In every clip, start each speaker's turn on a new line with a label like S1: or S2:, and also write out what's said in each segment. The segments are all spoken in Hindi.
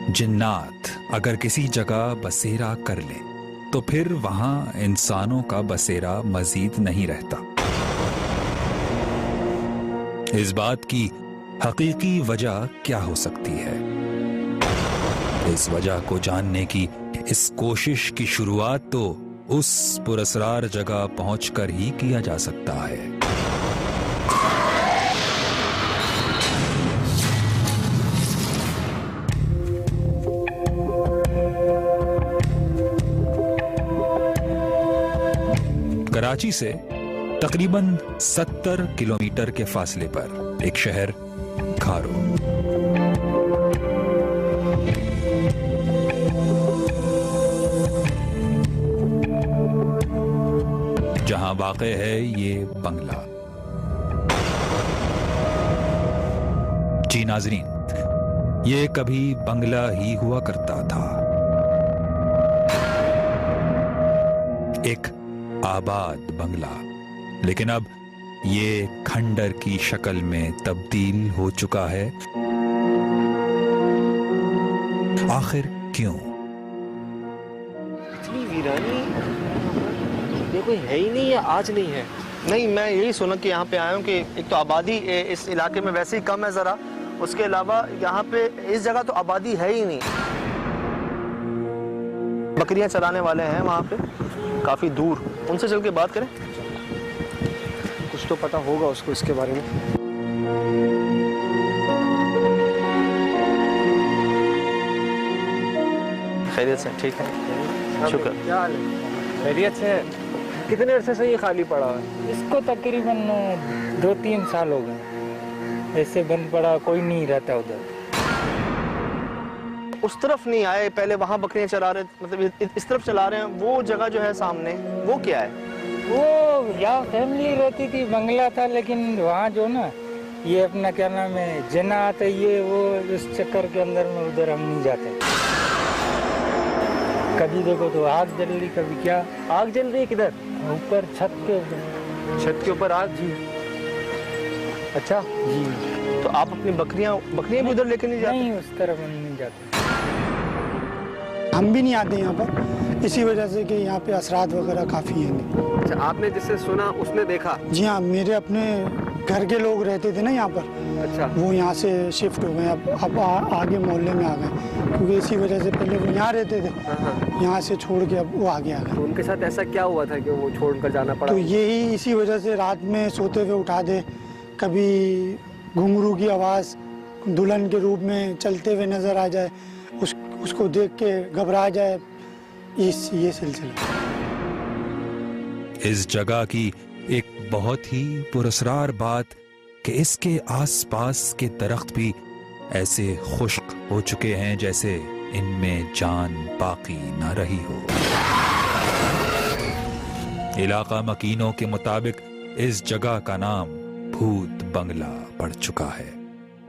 S1: जिन्नात अगर किसी जगह बसेरा कर लें तो फिर वहां इंसानों का बसेरा मजीद नहीं रहता। इस बात की हकीकी वजह क्या हो सकती है? इस वजह को जानने की इस कोशिश की शुरुआत तो उस पुरअसरार जगह पहुंचकर ही किया जा सकता है। कराची से तकरीबन 70 किलोमीटर के फासले पर एक शहर खारो। जहां वाक़े है ये बंगला। जी नाज़रीन, ये कभी बंगला ही हुआ करता था, एक आबाद बंगला, लेकिन अब ये खंडर की शक्ल में तब्दील हो चुका है। आखिर क्यों?
S2: इतनी वीरानी ये कोई है ही नहीं या आज नहीं है?
S3: नहीं, मैं यही सुना कि यहाँ पे आया हूँ कि एक तो आबादी इस इलाके में वैसे ही कम है ज़रा, उसके अलावा यहाँ पे इस जगह तो आबादी है ही नहीं। बकरियाँ चलाने वाले हैं वहाँ पे काफ़ी दूर, उनसे चल के बात करें।
S2: कुछ तो पता होगा उसको इसके बारे में।
S3: खैरियत से? ठीक है, शुक्र।
S2: क्या हाल है? खैरियत से? कितने अरसे से ये खाली पड़ा है?
S4: इसको तकरीबन 2-3 साल हो गए ऐसे बंद पड़ा, कोई नहीं रहता उधर।
S3: उस तरफ नहीं आए, पहले वहाँ बकरियाँ चला रहे, मतलब इस तरफ चला रहे हैं। वो जगह जो है सामने, वो क्या है?
S4: वो यहाँ फैमिली रहती थी, बंगला था, लेकिन वहाँ जो ना ये अपना क्या नाम है जन्नात है, ये वो इस चक्कर के अंदर में उधर हम नहीं जाते। कभी देखो तो आग जल रही, कभी क्या
S2: आग जल रही है? किधर?
S4: ऊपर छत के
S2: छत के ऊपर आग? जी। अच्छा
S4: जी।
S3: तो आप अपनी बकरियाँ भी उधर लेके नहीं जाते?
S4: नहीं, उस तरफ हम नहीं जाते।
S5: हम भी नहीं आते यहाँ पर, इसी वजह से कि यहाँ पे असरात वगैरह काफ़ी हैं।
S2: अच्छा, आपने जिससे सुना उसने देखा?
S5: जी हाँ, मेरे अपने घर के लोग रहते थे ना यहाँ पर।
S2: अच्छा।
S5: वो यहाँ से शिफ्ट हो गए, अब आगे मोहल्ले में आ गए, क्योंकि इसी वजह से पहले वो यहाँ रहते थे, यहाँ से छोड़ के अब वो आगे आ गए।
S2: तो उनके साथ ऐसा क्या हुआ था कि वो छोड़कर जाना पड़ा?
S5: तो यही इसी वजह से रात में सोते हुए उठा दे, कभी घुंघरू की आवाज़ दुल्हन के रूप में चलते हुए नज़र आ जाए, उसको देख के घबरा जाए, ये सिलसिला।
S1: इस जगह की एक बहुत ही पुरअसरार बात कि इसके आसपास के दरख्त भी ऐसे खुश्क हो चुके हैं जैसे इनमें जान बाकी न रही हो। इलाका मकीनों के मुताबिक इस जगह का नाम भूत बंगला पड़ चुका है।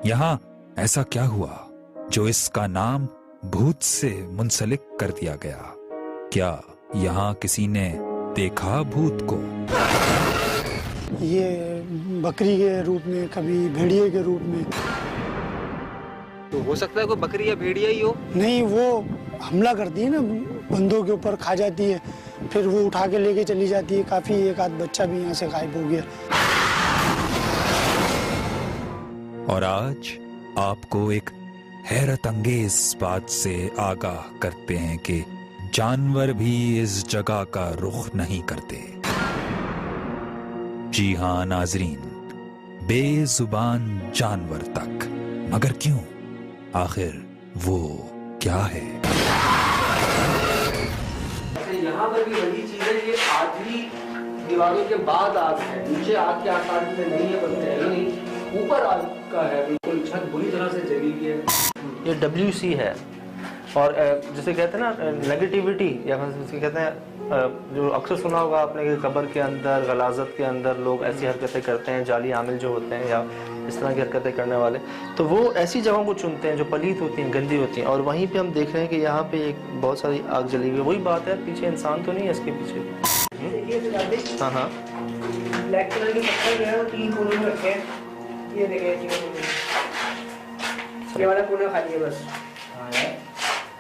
S1: यहाँ ऐसा क्या हुआ जो इसका नाम भूत से मुंसलिक कर दिया गया? क्या यहाँ किसी ने देखा भूत को?
S5: ये बकरी के रूप में, कभी भेड़िए के रूप में।
S2: तो हो सकता है कोई बकरी या भेड़िया ही हो?
S5: नहीं, वो हमला करती है ना, बंदों के ऊपर खा जाती है, फिर वो उठा के लेके चली जाती है। काफी एक आध बच्चा भी यहाँ से गायब हो गया।
S1: और आज आपको एक हैरत अंगेज बात से आगाह करते हैं कि जानवर भी इस जगह का रुख नहीं करते। जी हां नाजरीन, बेजुबान जानवर तक। मगर क्यों? आखिर वो क्या है?
S2: यहाँ पर भी वही चीज है, ये आधी दीवारों के बाद आग है, नीचे आग के आकार में नहीं है, बनते है नहीं, ऊपर आग का है, बिल्कुल छत बुरी तरह से जली हुई है।
S3: ये WC है, और जिसे कहते हैं ना नेगेटिविटी, या जिसे कहते हैं जो अक्सर सुना होगा आपने कि कब्र के अंदर, गलाजत के अंदर लोग ऐसी हरकतें करते हैं, जाली आमिल जो होते हैं या इस तरह की हरकतें करने वाले, तो वो ऐसी जगहों को चुनते हैं जो पलीत होती हैं, गंदी होती हैं। और वहीं पे हम देख रहे हैं कि यहाँ पे एक बहुत सारी आग जली हुई है। वही बात है, पीछे इंसान तो नहीं है इसके पीछे? हाँ हाँ,
S4: ब्लैक कलर के पत्थर जो है वो 3 कोनों में रखे हैं। ये देखिए, ये वाला कोना खाली है बस।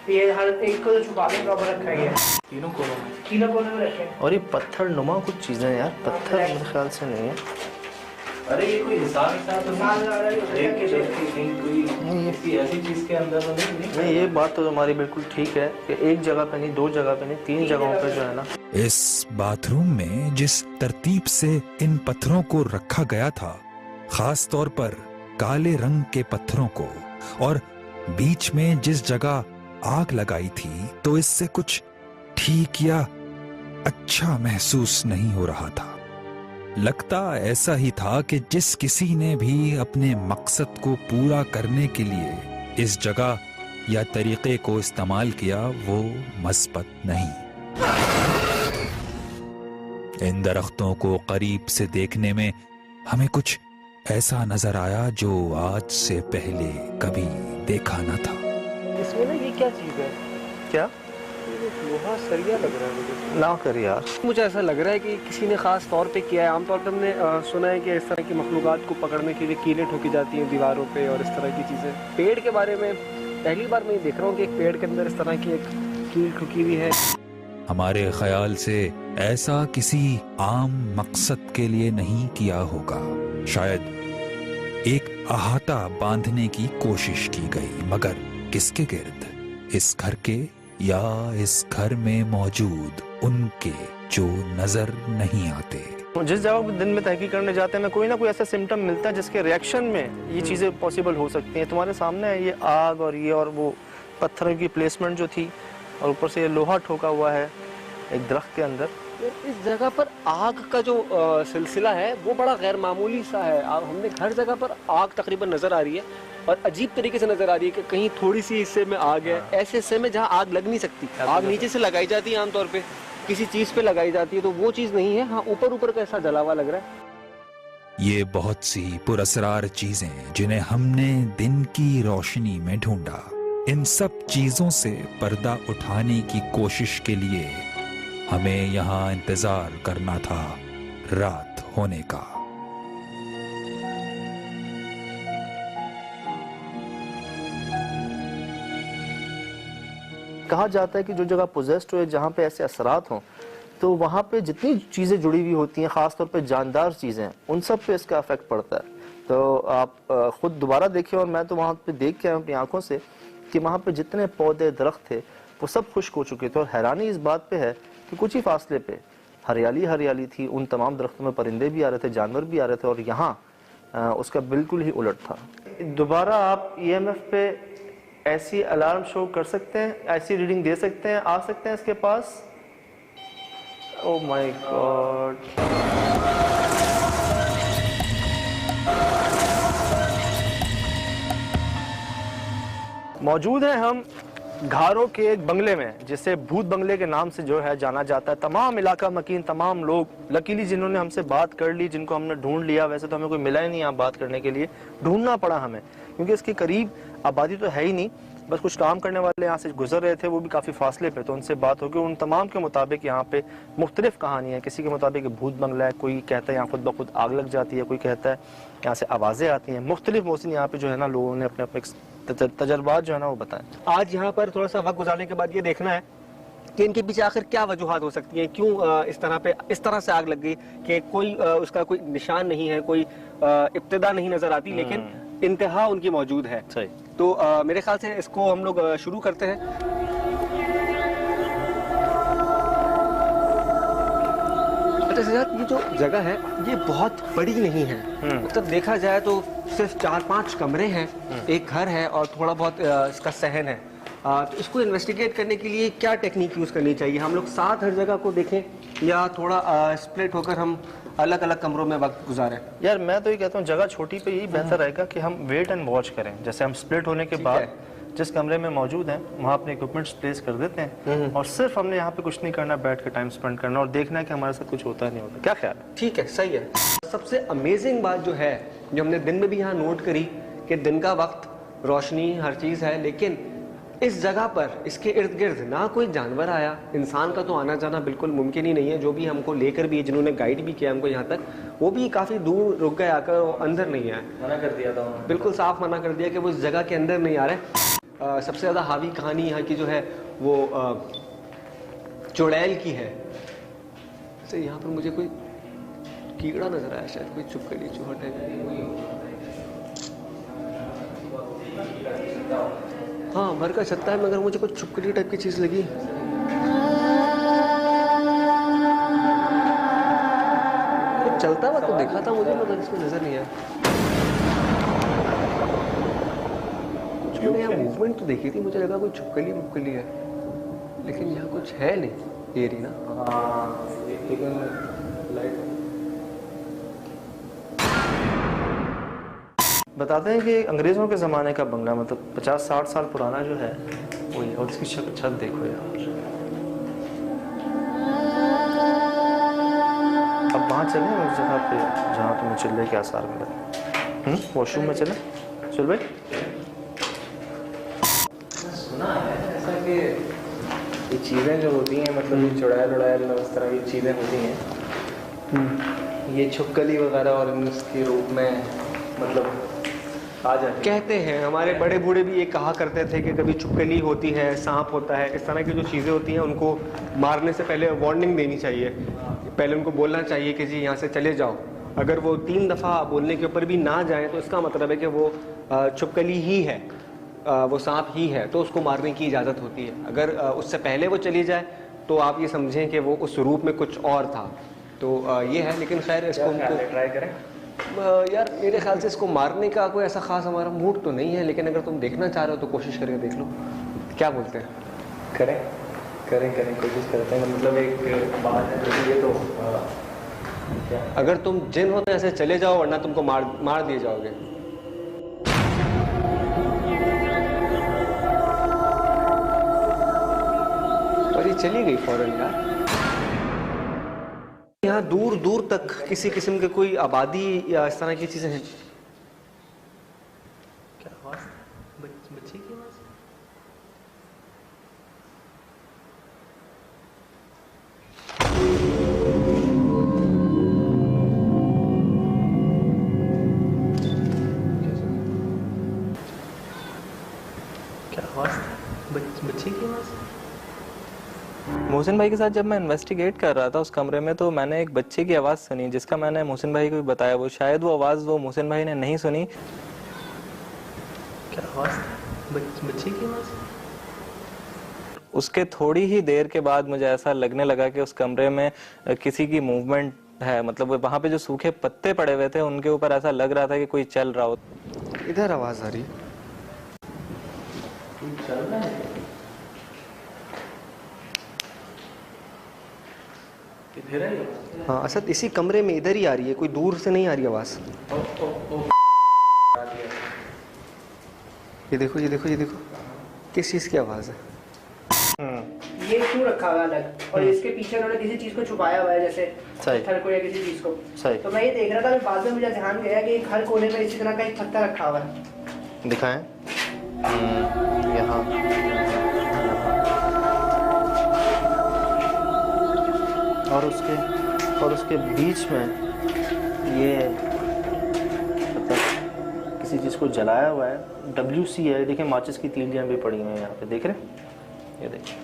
S2: ये हर एक को छुपा के बराबर रखा है,
S3: तीनों कोनों में।
S2: तीनों कोने में रखे हैं।
S3: और ये पत्थर नुमा कुछ चीज़ें हैं यार, पत्थर मेरे ख्याल से नहीं है।
S6: अरे ये कोई हिसाब तो देख के कहीं कोई
S3: नहीं,
S6: किसी ऐसी चीज के अंदर तो नहीं।
S3: ये बात तो हमारी बिल्कुल ठीक है कि एक जगह पे नहीं, 2 जगह पे नहीं, 3 जगहों पे जो है ना।
S1: इस बाथरूम में जिस तरतीब से इन पत्थरों को रखा गया था, खास तौर पर काले रंग के पत्थरों को, और बीच में जिस जगह आग लगाई थी, तो इससे कुछ ठीक या अच्छा महसूस नहीं हो रहा था। लगता ऐसा ही था कि जिस किसी ने भी अपने मकसद को पूरा करने के लिए इस जगह या तरीके को इस्तेमाल किया, वो मस्बत नहीं। इन दरख्तों को करीब से देखने में हमें कुछ ऐसा नजर आया जो आज से पहले कभी देखा न था।
S2: इसमें ना ये क्या चीज़ है?
S3: क्या
S2: लोहा सरिया लग रहा है मुझे।
S3: ना कर यार,
S2: मुझे ऐसा लग रहा है कि किसी ने खास तौर पे किया है। आमतौर पर हमने सुना है कि इस तरह की मखलूक़ात को पकड़ने के लिए कीलें ठोकी जाती हैं दीवारों पे और इस तरह की चीज़ें। पेड़ के बारे में पहली बार मैं देख रहा हूँ कि एक पेड़ के अंदर इस तरह की एक कील ठुकी हुई है।
S1: हमारे ख्याल से ऐसा किसी आम मकसद के लिए नहीं किया होगा। शायद एक अहाता बांधने की कोशिश की गई, मगर किसके गिर्द? इस घर के या इस घर में मौजूद उनके जो नजर नहीं आते।
S3: जिस जगह पे दिन में तहकीक करने जाते हैं, कोई ना कोई ऐसा सिम्टम मिलता है जिसके रिएक्शन में ये चीज़ें पॉसिबल हो सकती हैं। तुम्हारे सामने है ये आग और ये और वो पत्थरों की प्लेसमेंट जो थी, और ऊपर से ये लोहा ठोका हुआ है एक दरख्त के अंदर।
S2: इस जगह पर आग का जो सिलसिला है वो बड़ा गैर मामूली सा है। हमने हर जगह पर आग तकरीबन नज़र आ रही है और अजीब तरीके से नज़र आ रही है कि कहीं थोड़ी सी हिस्से में आग है, ऐसे हिस्से में जहाँ आग लग नहीं सकती। आग नीचे से लगाई जाती है, आमतौर पे किसी चीज़ पे लगाई जाती है, तो वो चीज़ नहीं है। हाँ, ऊपर ऊपर कैसा जला हुआ लग रहा है।
S1: ये बहुत सी पुरअसरार चीजें जिन्हें हमने दिन की रोशनी में ढूंढा, इन सब चीजों से पर्दा उठाने की कोशिश के लिए हमें यहाँ इंतजार करना था रात होने का।
S3: कहा जाता है कि जो जगह पोजेस्ड हो, जहाँ पे ऐसे असरात हों, तो वहाँ पे जितनी चीज़ें जुड़ी हुई होती हैं, ख़ासतौर पे जानदार चीज़ें, उन सब पे इसका इफेक्ट पड़ता है। तो आप ख़ुद दोबारा देखें, और मैं तो वहाँ पे देख के आया अपनी आंखों से कि वहाँ पे जितने पौधे दरख्त थे वो सब खुश्क हो चुके थे। और हैरानी इस बात पे है कि कुछ ही फासले पे हरियाली हरियाली थी, उन तमाम दरख्तों में परिंदे भी आ रहे थे, जानवर भी आ रहे थे, और यहाँ उसका बिल्कुल ही उलट था। दोबारा आप EMF पे ऐसी अलार्म शो कर सकते हैं, ऐसी रीडिंग दे सकते हैं, आ सकते हैं इसके पास? ओह माय गॉड, मौजूद हैं हम घारों के एक बंगले में, जिसे भूत बंगले के नाम से जो है जाना जाता है। तमाम इलाका मकीन, तमाम लोग, लकीली जिन्होंने हमसे बात कर ली, जिनको हमने ढूंढ लिया, वैसे तो हमें कोई मिला ही नहीं यहाँ बात करने के लिए, ढूंढना पड़ा हमें, क्योंकि इसके करीब आबादी तो है ही नहीं। बस कुछ काम करने वाले यहाँ से गुजर रहे थे, वो भी काफ़ी फासले पे, तो उनसे बात होगी। उन तमाम के मुताबिक यहाँ पे मुख्तलिफ कहानी है। किसी के मुताबिक भूत बंगला है, कोई कहता है यहाँ खुद ब खुद आग लग जाती है, कोई कहता है यहाँ से आवाज़ें आती हैं। मुख्तलिफ मौसम यहाँ पे जो है ना, लोगों ने अपने अपने तजर्बात जो है ना वो बताएं।
S2: आज यहाँ पर थोड़ा सा वक्त गुजारने के बाद ये देखना है कि इनके पीछे आखिर क्या वजूहात हो सकती हैं, क्यों इस तरह से आग लग गई कि कोई उसका कोई निशान नहीं है, कोई इब्तिदा नहीं नजर आती, लेकिन इंतहा उनकी मौजूद है।
S3: सही।
S2: तो मेरे ख्याल से इसको हम लोग शुरू करते हैं। अच्छा सजाद, ये जो जगह है ये बहुत बड़ी नहीं है, मतलब देखा जाए तो सिर्फ 4-5 कमरे हैं, एक घर है और थोड़ा बहुत इसका सहन है। तो इसको इन्वेस्टिगेट करने के लिए क्या टेक्निक यूज़ करनी चाहिए? हम लोग साथ हर जगह को देखें या थोड़ा स्प्लिट होकर हम अलग अलग कमरों में वक्त गुजारें?
S3: यार मैं तो ये कहता हूँ जगह छोटी पे यही बेहतर रहेगा कि हम वेट एंड वॉच करें। जैसे हम स्प्लिट होने के बाद जिस कमरे में मौजूद हैं वहाँ अपने इक्विपमेंट्स प्लेस कर देते हैं, और सिर्फ हमने यहाँ पे कुछ नहीं करना, बैठ के टाइम स्पेंड करना और देखना है कि हमारे साथ कुछ होता है नहीं होता। क्या ख्याल है?
S2: ठीक है, सही है। सबसे अमेजिंग बात जो है, जो हमने दिन में भी यहाँ नोट करी, कि दिन का वक्त, रोशनी, हर चीज़ है, लेकिन इस जगह पर इसके इर्द गिर्द ना कोई जानवर आया। इंसान का तो आना जाना बिल्कुल मुमकिन ही नहीं है। जो भी हमको लेकर भी, जिन्होंने गाइड भी किया हमको यहाँ तक, वो भी काफ़ी दूर रुक गए आकर, वो अंदर नहीं आए,
S6: मना कर दिया था,
S2: बिल्कुल साफ मना कर दिया कि वो इस जगह के अंदर नहीं आ रहे। सबसे ज़्यादा हावी कहानी यहाँ की जो है वो चुड़ैल की है। जैसे यहाँ पर मुझे कोई कीड़ा नजर आया, शायद कोई चुपकली चूहा टाइप। हाँ, भर का छत्ता है, मगर मुझे कुछ चुपकली टाइप की चीज़ लगी। कुछ चलता हुआ तो देखा था मुझे, मगर इसमें नजर नहीं आया। मैंने यहाँ मूवमेंट तो देखी थी, मुझे लगा कोई छुपकली मुपकली है, लेकिन यहाँ कुछ है नहीं। ये रही ना,
S3: बताते हैं कि अंग्रेज़ों के ज़माने का बंगला, मतलब 50-60 साल पुराना जो है वही, और इसकी छत देखो यार। अब वहाँ चलें उस जगह पे जहाँ तुम्हें चिल्ले के आसार मिले। वॉशरूम में चलें, चल भाई।
S6: सुना है ऐसा कि ये चीज़ें जो होती हैं, मतलब ये चुड़ैल उड़ैल उस तरह की चीज़ें होती हैं, ये छुपकली वगैरह और इसके रूप में मतलब आ जाती।
S2: कहते हैं हमारे बड़े बूढ़े भी ये कहा करते थे कि कभी छुपकली होती है, सांप होता है, इस तरह की जो चीज़ें होती हैं उनको मारने से पहले वार्निंग देनी चाहिए। पहले उनको बोलना चाहिए कि जी यहाँ से चले जाओ। अगर वो 3 दफ़ा बोलने के ऊपर भी ना जाए तो इसका मतलब है कि वो छुपकली ही है, वो सांप ही है, तो उसको मारने की इजाज़त होती है। अगर उससे पहले वो चली जाए तो आप ये समझें कि वो उस रूप में कुछ और था। तो ये है, लेकिन खैर इसको
S6: ट्राई करें
S2: यार, मेरे ख्याल से इसको मारने का कोई ऐसा खास हमारा मूड तो नहीं है, लेकिन अगर तुम देखना चाह रहे हो तो कोशिश करके देख लो। क्या बोलते हैं?
S6: करें कोशिश करते हैं। मतलब एक बात है, ये तो क्या,
S2: अगर तुम जिन हो तो ऐसे चले जाओ, वरना तुमको मार दिए जाओगे। और ये चली गई फौरन यार। यहाँ दूर दूर तक किसी किस्म के कोई आबादी या इस तरह की चीजें हैं।
S6: क्या आवाज़? बच्चे की आवाज़? क्या आवाज़? बच्चे की आवाज़?
S3: मोहसिन भाई के साथ जब मैं इन्वेस्टिगेट कर रहा था उस कमरे में, तो मैंने एक बच्चे की आवाज़ सुनी, जिसका मैंने मोहसिन भाई को भी बताया। वो शायद वो आवाज़ वो मोहसिन भाई ने नहीं सुनी।
S6: क्या आवाज़? बच्चे की आवाज़?
S3: उसके थोड़ी ही देर के बाद मुझे ऐसा लगने लगा कि उस कमरे में किसी की मूवमेंट है। मतलब वहाँ पे जो सूखे पत्ते पड़े हुए थे उनके ऊपर ऐसा लग रहा था कि कोई चल रहा हो।
S2: इधर आवाज आ रही है।
S6: चल रहा है? इधर है?
S2: हाँ असद, इसी कमरे में इधर ही आ रही है, कोई दूर से नहीं आ रही आवाज। ये देखो ये देखो ये देखो, किस चीज की आवाज है?
S7: ये क्यों रखा हुआ अलग, और इसके पीछे उन्होंने किसी चीज को छुपाया हुआ है, जैसे पत्थर को या किसी चीज को।
S3: सही।
S7: तो मैं ये देख रहा था, फिर बाद में मुझे ध्यान गया कि हर कोने में इसी तरह का एक पत्थर रखा हुआ है।
S3: दिखाएं। यहाँ और उसके बीच में ये मतलब किसी चीज़ को जलाया हुआ है। WC है, देखिए माचिस की तीलियाँ भी पड़ी हुई हैं यहाँ पे, देख रहे हैं? ये देखिए,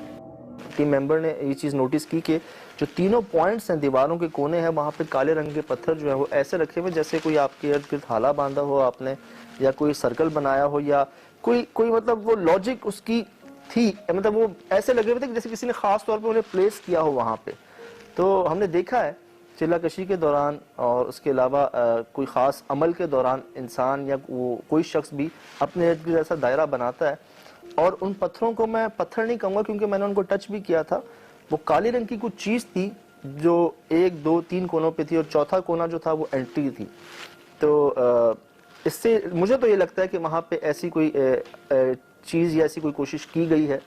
S3: टीम मेंबर ने ये चीज़ नोटिस की कि जो तीनों पॉइंट्स हैं, दीवारों के कोने हैं, वहाँ पे काले रंग के पत्थर जो है वो ऐसे रखे हुए जैसे कोई आपके इर्द गिर्द हाला बांधा हो आपने, या कोई सर्कल बनाया हो, या कोई मतलब वो लॉजिक उसकी थी, मतलब वो ऐसे लगे हुए थे कि जैसे किसी ने खास तौर पे उन्हें प्लेस किया हो वहाँ पे। तो हमने देखा है चिल्लाकशी के दौरान और उसके अलावा कोई ख़ास अमल के दौरान इंसान या वो कोई शख्स भी अपने इर्द गिर्द ऐसा दायरा बनाता है। और उन पत्थरों को मैं पत्थर नहीं कहूँगा क्योंकि मैंने उनको टच भी किया था। वो काले रंग की कुछ चीज़ थी जो 1, 2, 3 कोनों पे थी, और चौथा कोना जो था वो एंट्री थी। तो इससे मुझे तो ये लगता है कि वहाँ पे ऐसी कोई चीज़ या ऐसी कोई कोशिश की गई है।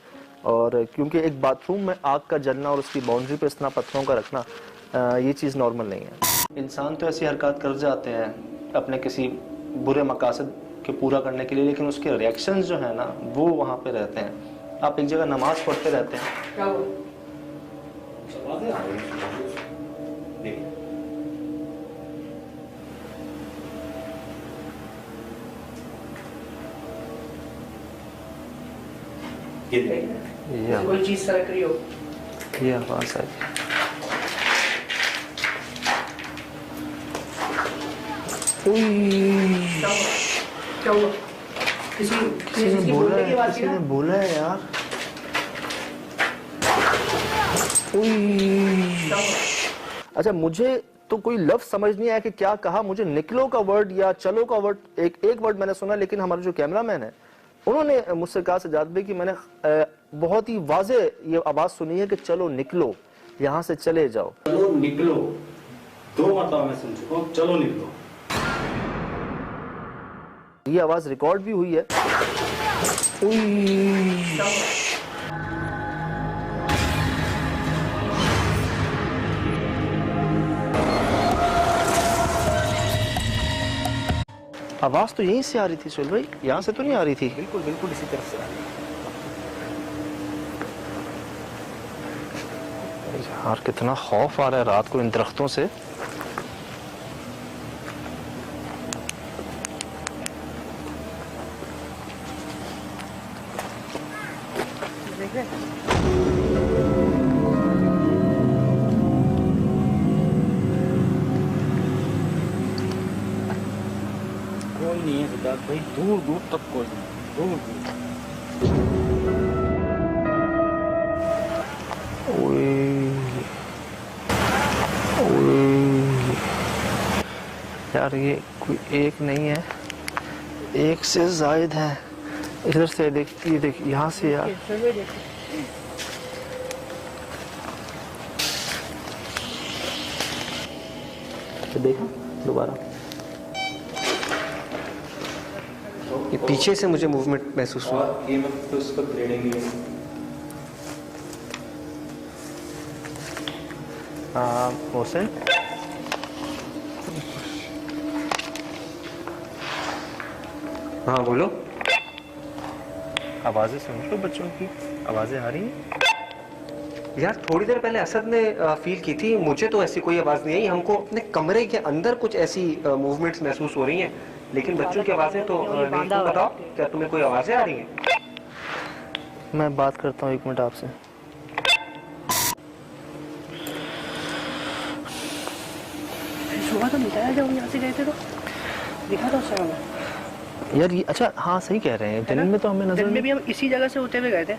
S3: और क्योंकि एक बाथरूम में आग का जलना और उसकी बाउंड्री पे इस तरह पत्थरों का रखना, ये चीज़ नॉर्मल नहीं है। इंसान तो ऐसी हरकत कर जाते हैं अपने किसी बुरे मकासद के पूरा करने के लिए, लेकिन उसके रिएक्शंस जो है ना वो वहाँ पे रहते हैं। आप एक जगह नमाज पढ़ते रहते हैं,
S7: क्या हुआ?
S3: ये
S7: कोई चीज सरक रही हो,
S3: ये आवाज आई।
S7: क्या हुआ? किसी
S3: किसी
S7: बोलने की आवाज
S3: ने बोला है यार। अच्छा, मुझे तो कोई लफ्ज समझ नहीं आया कि क्या कहा। मुझे निकलो का वर्ड या चलो का वर्ड एक वर्ड मैंने सुना, लेकिन हमारे जो कैमरामैन है उन्होंने मुझसे कहा सजाद भाई कि मैंने बहुत ही वाजे ये आवाज सुनी है कि चलो निकलो, यहाँ से चले जाओ।
S8: चलो निकलो 2 मरतबा मैं सुन चुका हूँ, चलो निकलो।
S3: ये आवाज रिकॉर्ड भी हुई है। आवाज तो यहीं से आ रही थी सुहेल भाई, यहाँ से तो नहीं आ रही थी।
S2: बिल्कुल बिल्कुल इसी तरफ से आ रही है।
S3: यार कितना खौफ आ रहा है रात को इन दरख्तों से।
S8: कोई नहीं है सिद्धार्थ भाई, दूर दूर तक कोई नहीं, दूर दूर।
S3: यार ये कोई एक नहीं है, एक से जायद है। इधर से देख, ये देख, यहाँ से यार। देखा दोबारा,
S2: ये पीछे से मुझे मूवमेंट महसूस हुआ।
S8: और ये मतलब तो उसका ब्लीडिंग भी है।
S3: मोहसिन,
S2: हाँ बोलो।
S3: आवाजें सुन लो, बच्चों की आवाजें आ रही हैं।
S2: यार थोड़ी देर पहले असद ने फील की थी, मुझे तो ऐसी कोई आवाज नहीं आई। हमको अपने कमरे के अंदर कुछ ऐसी मूवमेंट्स महसूस हो रही हैं, लेकिन बच्चों की आवाजें तो नहीं। तुम बताओ, क्या तुम्हें कोई आवाजें आ रही हैं?
S3: मैं बात करता हूँ 1 मिनट आपसे।
S7: सुबह तो नहीं था जब हम यहाँ से गए थे, तो दिखा था उस समय।
S3: यार ये अच्छा, हाँ सही कह रहे हैं, दिन में तो हमें नजर
S7: दिन में भी हम इसी जगह से होते हुए गए थे,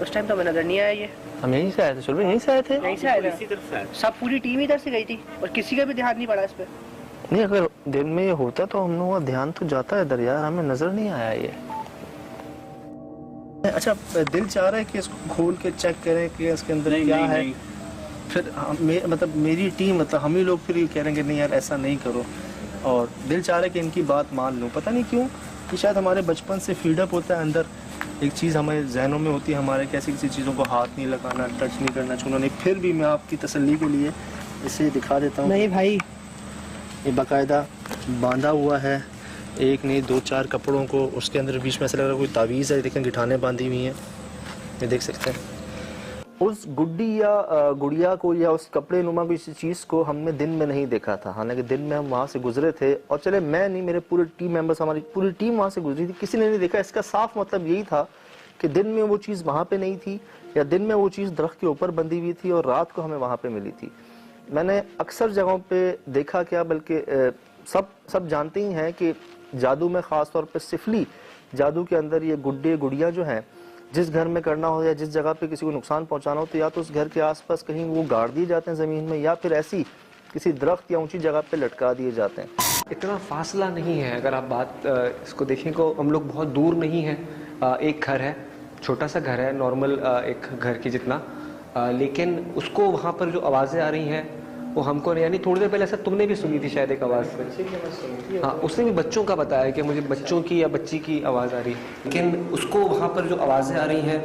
S7: उस टाइम तो हमें नजर नहीं आया ये।
S3: हम यहीं से आए थे, चलो यहीं से आए थे।
S7: यहीं से आए थे, सब पूरी टीम इधर से गई थी और किसी का भी ध्यान नहीं पड़ा इस पे।
S3: नहीं, अगर दिन में ये होता तो हम लोगों का ध्यान तो जाता है इधर यार, हमें नजर नहीं आया ये। अच्छा, दिल चाह रहा है कि इसको खोल के चेक करें कि इसके अंदर क्या है। फिर मतलब मेरी टीम, मतलब हम ही लोग फिर ये कह रहे हैं कि नहीं यार ऐसा नहीं करो, और दिल चाह रहा है कि इनकी बात मान लूं। पता नहीं क्यों कि शायद हमारे बचपन से फीडअप होता है अंदर, एक चीज़ हमारे जहनों में होती है हमारे, कैसी किसी चीज़ों को हाथ नहीं लगाना, टच नहीं करना, छूना नहीं। फिर भी मैं आपकी तसल्ली के लिए इसे दिखा देता हूँ।
S7: नहीं भाई,
S3: ये बाकायदा बांधा हुआ है, एक नहीं 2-4 कपड़ों को, उसके अंदर बीच में ऐसा लग रहा है कोई तावीज़ है। देखें गिठाने बांधी हुई हैं, ये देख सकते हैं। उस गुड्डी या गुड़िया को या उस कपड़े नुमा किसी चीज़ को हमने दिन में नहीं देखा था, हालांकि दिन में हम वहाँ से गुजरे थे। और चले मैं नहीं, मेरे पूरे टीम मेंबर्स, हमारी पूरी टीम वहाँ से गुजरी थी, किसी ने नहीं देखा। इसका साफ मतलब यही था कि दिन में वो चीज़ वहाँ पे नहीं थी, या दिन में वो चीज़ दरख्त के ऊपर बंधी हुई थी और रात को हमें वहाँ पे मिली थी। मैंने अक्सर जगहों पे देखा, क्या बल्कि सब जानते ही हैं कि जादू में ख़ास तौर पर सिफली जादू के अंदर ये गुड्डे गुड़िया जो हैं, जिस घर में करना हो या जिस जगह पे किसी को नुकसान पहुंचाना हो, तो या तो उस घर के आसपास कहीं वो गाड़ दिए जाते हैं ज़मीन में, या फिर ऐसी किसी दरख्त या ऊंची जगह पे लटका दिए जाते हैं।
S2: इतना फासला नहीं है, अगर आप बात इसको देखें को हम लोग बहुत दूर नहीं है। एक घर है, छोटा सा घर है, नॉर्मल एक घर की जितना, लेकिन उसको वहाँ पर जो आवाज़ें आ रही हैं वो हमको नहीं, यानी थोड़ी देर पहले ऐसा तुमने भी सुनी थी शायद एक आवाज़। हाँ, उसने भी बच्चों का बताया कि मुझे बच्चों की या बच्ची की आवाज़ आ रही है, लेकिन उसको वहाँ पर जो आवाज़ें आ रही हैं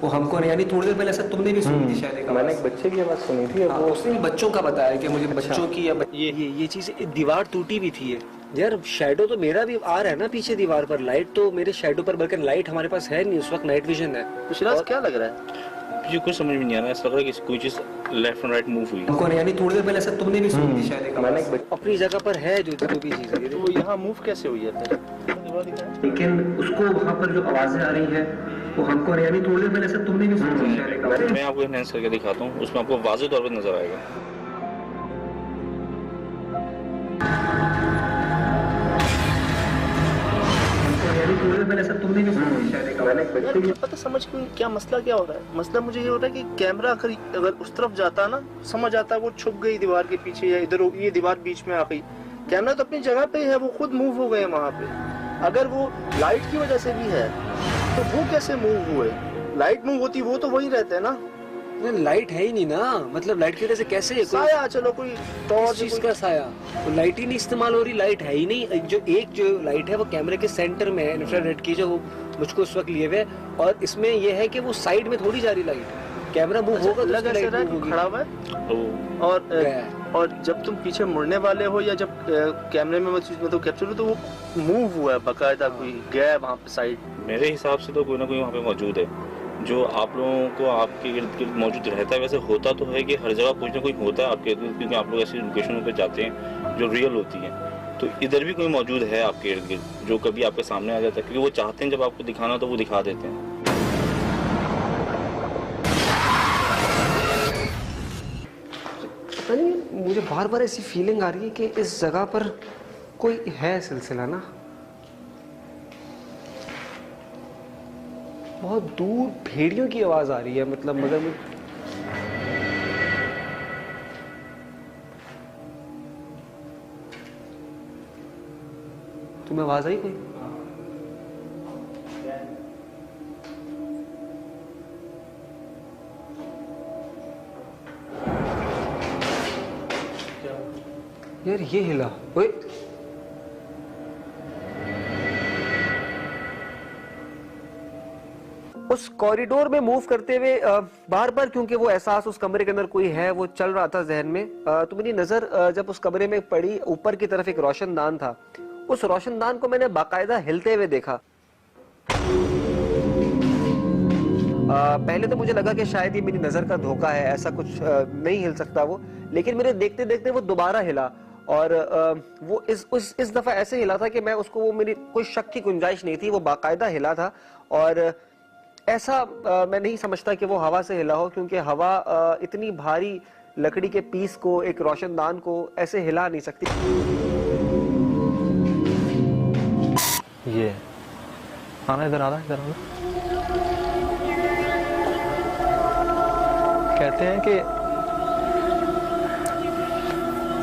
S2: वो हमको नहीं, यानी थोड़ी देर पहले ऐसा तुमने भी सुनी थी शायद एक आवाज़।
S3: मैंने एक बच्चे की आवाज़ सुनी थी,
S2: हाँ, उसने भी बच्चों का बताया कि मुझे बच्चों की या ये चीज़। दीवार टूटी भी थी यार, शेडो तो मेरा भी आ रहा है ना पीछे दीवार पर, लाइट तो मेरे शेडो पर, बल्कि लाइट हमारे पास है नहीं उस वक्त, नाइट विजन है।
S3: तो क्या लग रहा है?
S8: मुझे कुछ समझ में नहीं आ रहा है, ऐसा लग रहा है कि कोई चीज़ लेफ्ट एंड राइट मूव हुई।
S2: हमको नहीं, यानी थोड़ी देर पहले ऐसा तुमने भी सुनी थी शायद एक आवाज़। अपनी जगह पर है जो भी चीज़ है,
S3: तो यहाँ मूव कैसे हुई है?
S2: लेकिन उसको वहाँ पर जो आवाज़ें आ रही हैं
S9: वो हमको यानी थोड़ी देर पहले सर तुमने भी सोचा।
S8: मैं आपको एनहांस करके दिखाता हूँ, उसमें आपको वाज़ेह तौर पर नजर आएगा।
S3: पता समझ क्या मसला क्या हो रहा है? मसला मुझे ये हो रहा है कि कैमरा अगर उस तरफ जाता ना, समझ आता है वो छुप गई दीवार के पीछे या इधर ये दीवार बीच में आ गई। कैमरा तो अपनी जगह पे है, वो खुद मूव हो गए वहाँ पे। अगर वो लाइट की वजह से भी है तो वो कैसे मूव हुए? लाइट मूव होती वो तो वही रहते है ना।
S2: लाइट है ही नहीं ना, मतलब लाइट की वजह से कैसे
S3: साया, चलो कोई
S2: टॉर्च चीज का साया, तो लाइट ही नहीं इस्तेमाल हो रही, लाइट है ही नहीं। जो लाइट है वो कैमरे के सेंटर में है, इंफ्रारेड की, जो मुझको उस वक्त लिए हुए, और इसमें ये है कि वो साइड में थोड़ी जा रही लाइट, कैमरा मूव होगा तो
S3: लगा लाइट खड़ा हुआ है। और जब तुम पीछे मुड़ने वाले हो या जब कैमरे में मतलब कैप्चर हो तो वो मूव हुआ है बाकायदा, कोई गया है वहाँ पे साइड।
S8: मेरे हिसाब से तो कोई ना कोई वहाँ पे मौजूद है जो आप लोगों को आपके इर्द गिर्द मौजूद रहता है। वैसे होता तो है कि हर जगह कुछ ना कुछ होता है आपके इर्द गिर्द, क्योंकि आप लोग ऐसी लोकेशनों पे जाते हैं जो रियल होती हैं। तो इधर भी कोई मौजूद है आपके इर्द गिर्द जो कभी आपके सामने आ जाता है, क्योंकि वो चाहते हैं जब आपको दिखाना तो वो दिखा देते हैं।
S2: पता नहीं, मुझे बार बार ऐसी फीलिंग आ रही है कि इस जगह पर कोई है सिलसिला ना, बहुत दूर भेड़ियों की आवाज आ रही है, मतलब मगर तुम्हें आवाज आई कोई? यार ये हिला, ओए उस कॉरिडोर में मूव करते हुए बार बार, क्योंकि वो एहसास उस कमरे के अंदर कोई है वो चल रहा था जहन में। तो मेरी नजर जब उस कमरे में पड़ी, ऊपर की तरफ एक रोशनदान था, उस रोशनदान को मैंने बाकायदा हिलते हुए देखा। पहले तो मुझे लगा कि शायद ये मेरी नजर का धोखा है, ऐसा कुछ नहीं हिल सकता वो, लेकिन मेरे देखते देखते वो दोबारा हिला, और वो इस दफा ऐसे हिला था कि मैं उसको, वो मेरी कोई शक की गुंजाइश नहीं थी, वो बाकायदा हिला था। और ऐसा मैं नहीं समझता कि वो हवा से हिला हो, क्योंकि हवा इतनी भारी लकड़ी के पीस को, एक रोशनदान को ऐसे हिला नहीं सकती।
S3: ये आना, इधर आना, इधर आना। कहते हैं कि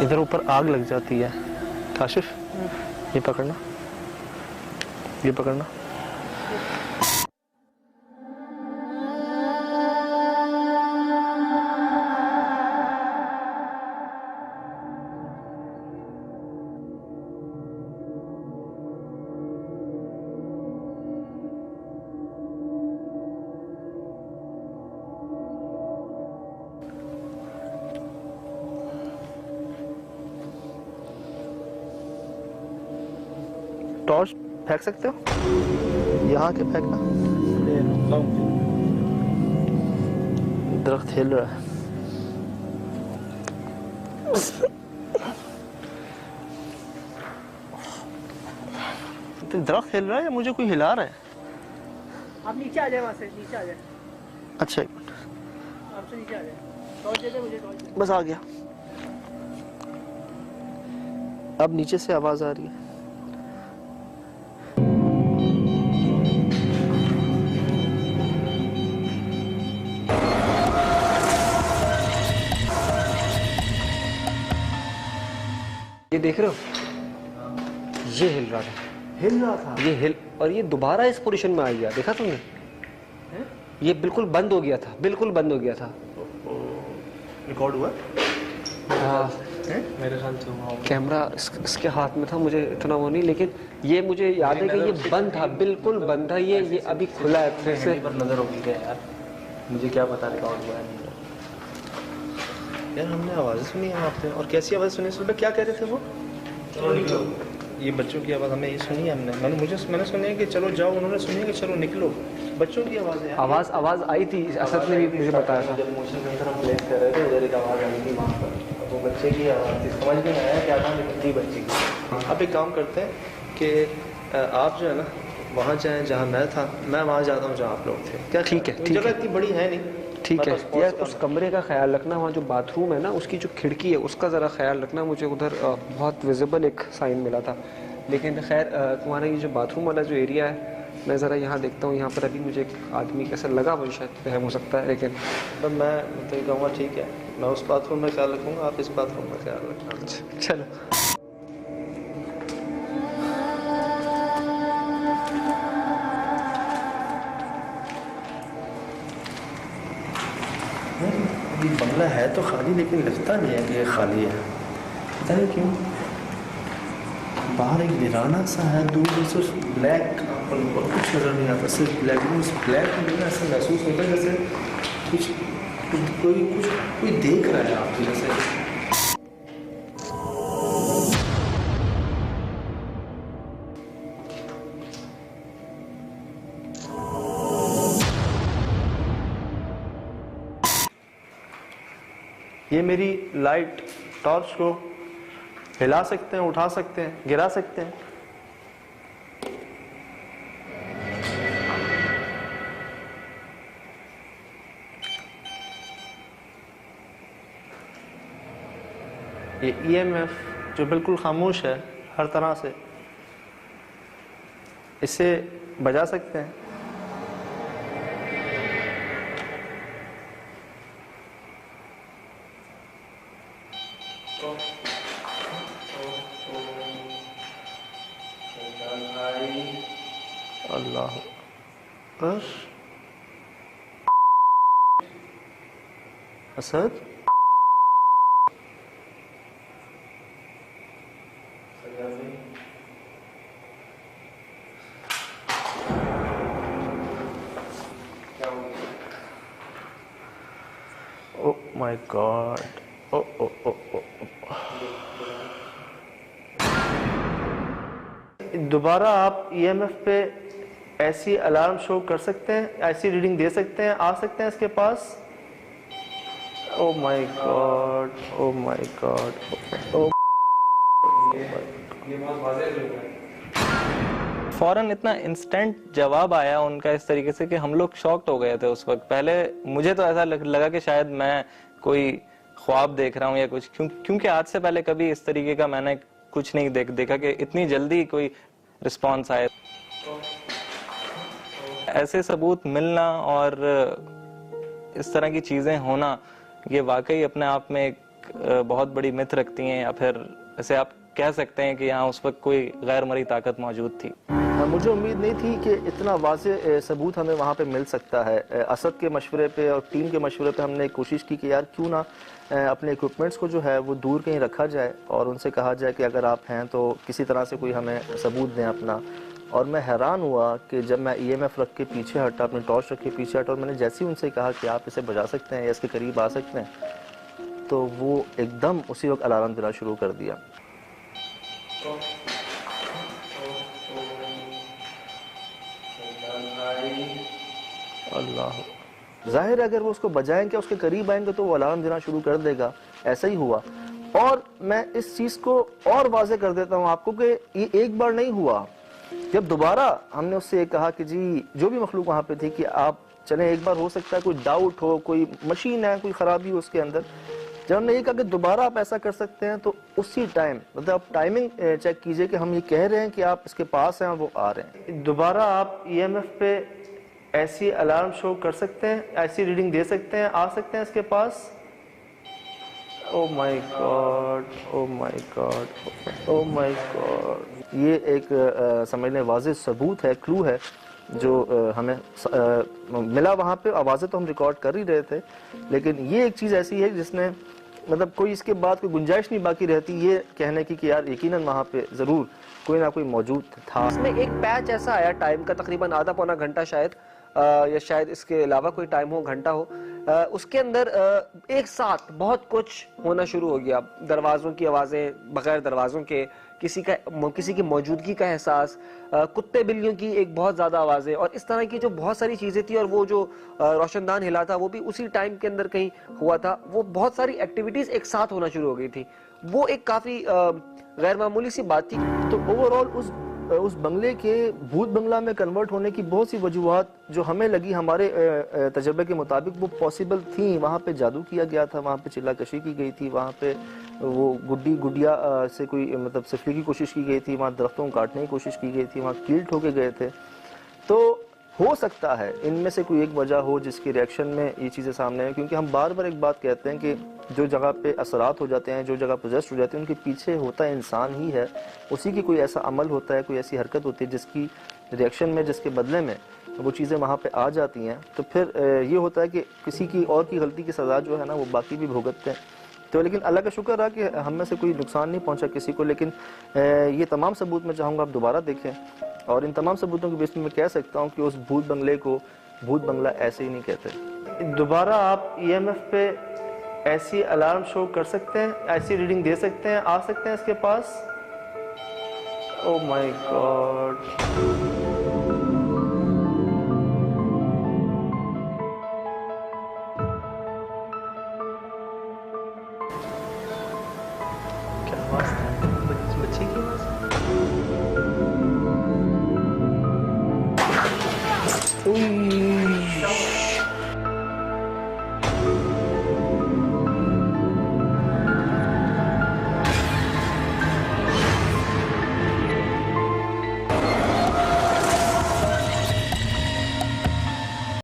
S3: इधर ऊपर आग लग जाती है। काशिफ, ये पकड़ना, ये पकड़ना। टॉर्च फेंक सकते हो? यहाँ के फेंकना। दरख्त हिल रहा है। तो दरख्त हिल रहा है या मुझे कोई हिला रहा है?
S7: आप नीचे आ जाए, वहाँ से नीचे आ जाए।
S3: अच्छा, एक मिनट,
S7: आपसे नीचे आ जाए। टॉर्च दे दे मुझे, टॉर्च।
S3: बस आ गया। अब नीचे से आवाज आ रही है।
S2: ये देख रहे हो, ये हिल रहा था, ये हिल, और ये दोबारा इस पोजीशन में आ गया, देखा तुमने? ये बिल्कुल बंद हो गया था, बिल्कुल बंद हो गया था।
S3: रिकॉर्ड हुआ?
S2: हाँ,
S3: मेरे ख्याल से
S2: कैमरा इसके हाथ में था, मुझे इतना वो नहीं, लेकिन ये मुझे याद है कि ये बंद था, बिल्कुल बंद था। ये अभी खुला है फिर से।
S3: पर नजर होगी क्या यार? मुझे क्या पता रिकॉर्ड हुआ है यार। हमने आवाज़ें सुनी है वहाँ पे, और कैसी आवाज़ सुनी? सुबह क्या कह रहे थे वो? चलो निकलो। ये बच्चों की आवाज़ हमें ये सुनी है हमने। मैंने सुनी है कि चलो जाओ, उन्होंने सुनी है कि चलो निकलो। बच्चों की आवाज़ है।
S2: आवाज़ आई थी, असद ने भी मुझे बताया था।
S3: जब मोशन की तरफ प्लेस कर रहे थे, उधर एक आवाज़ आई थी वहाँ पर, वो बच्चे की आवाज़ थी। समझ में आया क्या था, लेकिन थी बच्चे की। आप एक काम करते हैं कि आप जो है ना, वहाँ जाएं जहाँ मैं था, मैं वहाँ जाता हूँ जहाँ आप लोग थे। क्या
S2: ठीक है, ठीक
S3: जगह
S2: है।
S3: इतनी बड़ी है नहीं।
S2: ठीक है
S3: बस पहुंच
S2: यार,
S3: गया
S2: उस कमरे का ख्याल रखना, वहाँ जो बाथरूम है ना उसकी जो खिड़की है उसका ज़रा ख्याल रखना। मुझे उधर बहुत विजिबल एक साइन मिला था, लेकिन खैर तुम्हारा ये जो बाथरूम वाला जो एरिया है मैं ज़रा यहाँ देखता हूँ, यहाँ पर अभी मुझे एक आदमी कैसा लगा, मुझे शायद वहम हो सकता है, लेकिन
S3: मतलब मैं तो ये कहूँगा ठीक है, मैं उस बाथरूम में ख्याल रखूँगा, आप इस बाथरूम में ख्याल रखना।
S2: चलो।
S3: ये बंगला है तो खाली, लेकिन लगता नहीं है कि ये खाली है। पता नहीं क्यों, बाहर एक वीराना सा है, दूर दूर से ब्लैक और कुछ नज़र नहीं आता, सिर्फ ब्लैक। उस ब्लैक में ना ऐसा महसूस होता है जैसे कोई देख रहा है आपको जैसे। ये मेरी लाइट टॉर्च को हिला सकते हैं, उठा सकते हैं, गिरा सकते हैं। ये EMF जो बिल्कुल खामोश है हर तरह से, इसे बजा सकते हैं। अल्लाह पर असद ओ माय गॉड, ओ ओ ओ ओ दोबारा आप EMF पे ऐसी अलार्म शो कर सकते हैं, ऐसी रीडिंग दे सकते हैं, आ सकते हैं इसके पास। Oh my God, oh my God, oh
S6: फौरन इतना इंस्टेंट जवाब आया उनका इस तरीके से कि हम लोग शॉक्ड हो गए थे उस वक्त। पहले मुझे तो ऐसा लगा कि शायद मैं कोई ख्वाब देख रहा हूँ या कुछ, क्योंकि आज से पहले कभी इस तरीके का मैंने कुछ नहीं देखा कि इतनी जल्दी कोई रिस्पांस आए। ऐसे सबूत मिलना और इस तरह की चीजें होना, ये वाकई अपने आप में एक बहुत बड़ी मिथ रखती हैं, या फिर ऐसे आप कह सकते हैं कि यहाँ उस वक्त कोई गैर मरी ताकत मौजूद थी।
S3: मुझे उम्मीद नहीं थी कि इतना वाज़ेह सबूत हमें वहाँ पे मिल सकता है। असद के मशवरे पे और टीम के मशवरे पे हमने कोशिश की कि यार क्यों ना अपने इक्विपमेंट्स को जो है वो दूर कहीं रखा जाए और उनसे कहा जाए कि अगर आप हैं तो किसी तरह से कोई हमें सबूत दें अपना। और मैं हैरान हुआ कि जब मैं EMF रख के पीछे हटा, अपनी टॉर्च रख के पीछे हटा, और मैंने जैसे ही उनसे कहा कि आप इसे बजा सकते हैं या इसके करीब आ सकते हैं, तो वो एकदम उसी वक्त अलार्म देना शुरू कर दिया। अल्लाह, जाहिर है अगर वो उसको बजाएंगे, उसके करीब आएंगे तो वो अलार्म देना शुरू कर देगा। ऐसा ही हुआ। और मैं इस चीज़ को और वाज़ेह कर देता हूँ आपको कि ये एक बार नहीं हुआ। जब दोबारा हमने उससे कहा कि जी जो भी मखलूक वहाँ पे थी कि आप चलें, एक बार हो सकता है कोई डाउट हो, कोई मशीन है, कोई ख़राबी हो उसके अंदर, जब हमने ये कहा कि दोबारा आप ऐसा कर सकते हैं, तो उसी टाइम मतलब आप टाइमिंग चेक कीजिए कि हम ये कह रहे हैं कि आप इसके पास हैं, वो आ रहे हैं। दोबारा आप EMF पे ऐसी अलार्म शो कर सकते हैं, ऐसी रीडिंग दे सकते हैं, आ सकते हैं इसके पास। Oh my God, oh my God, oh my God. ये एक समझ लें वाज़ेह सबूत है, क्लू है जो हमें मिला वहाँ पे। आवाज़ें तो हम रिकॉर्ड कर ही रहे थे, लेकिन ये एक चीज़ ऐसी है जिसने मतलब कोई इसके बाद कोई गुंजाइश नहीं बाकी रहती ये कहने की कि यार यकीनन वहाँ पे ज़रूर कोई ना कोई मौजूद था।
S2: इसमें एक पैच ऐसा आया टाइम का, तकरीबन आधा पौना घंटा शायद, या शायद इसके अलावा कोई टाइम हो, घंटा हो, उसके अंदर एक साथ बहुत कुछ होना शुरू हो गया। दरवाज़ों की आवाज़ें, बगैर दरवाज़ों के किसी की मौजूदगी का एहसास, कुत्ते बिल्लियों की एक बहुत ज़्यादा आवाज़ें, और इस तरह की जो बहुत सारी चीज़ें थी। और वो जो रोशनदान हिला था वो भी उसी टाइम के अंदर कहीं हुआ था। वो बहुत सारी एक्टिविटीज़ एक साथ होना शुरू हो गई थी। वो एक काफ़ी गैर मामूली सी बात थी।
S3: तो ओवरऑल उस उस बंगले के भूत बंगला में कन्वर्ट होने की बहुत सी वजूहात जो हमें लगी हमारे तजर्बे के मुताबिक वो पॉसिबल थी। वहाँ पे जादू किया गया था, वहाँ पे चिल्लाकशी की गई थी, वहाँ पे वो गुड़िया से कोई मतलब सिफली की कोशिश की गई थी, वहाँ दरख्तों को काटने की कोशिश की गई थी, वहाँ कील ठोके गए थे। तो हो सकता है इनमें से कोई एक वजह हो जिसके रिएक्शन में ये चीज़ें सामने आए, क्योंकि हम बार बार एक बात कहते हैं कि जो जगह पे असरात हो जाते हैं, जो जगह पोजेस्ट हो जाते हैं, उनके पीछे होता है इंसान ही है, उसी की कोई ऐसा अमल होता है, कोई ऐसी हरकत होती है जिसकी रिएक्शन में, जिसके बदले में वो चीज़ें वहाँ पे आ जाती हैं। तो फिर ये होता है कि किसी की और की गलती की सज़ा जो है ना वो बाकी भी भुगतते हैं। तो लेकिन अल्लाह का शुक्र रहा कि हम में से कोई नुकसान नहीं पहुँचा किसी को। लेकिन ये तमाम सबूत मैं चाहूँगा आप दोबारा देखें, और इन तमाम सबूतों के बेस में मैं कह सकता हूँ कि उस भूत बंगले को भूत बंगला ऐसे ही नहीं कहते। दोबारा आप EMF पे ऐसी अलार्म शो कर सकते हैं, ऐसी रीडिंग दे सकते हैं, आ सकते हैं इसके पास। Oh my God.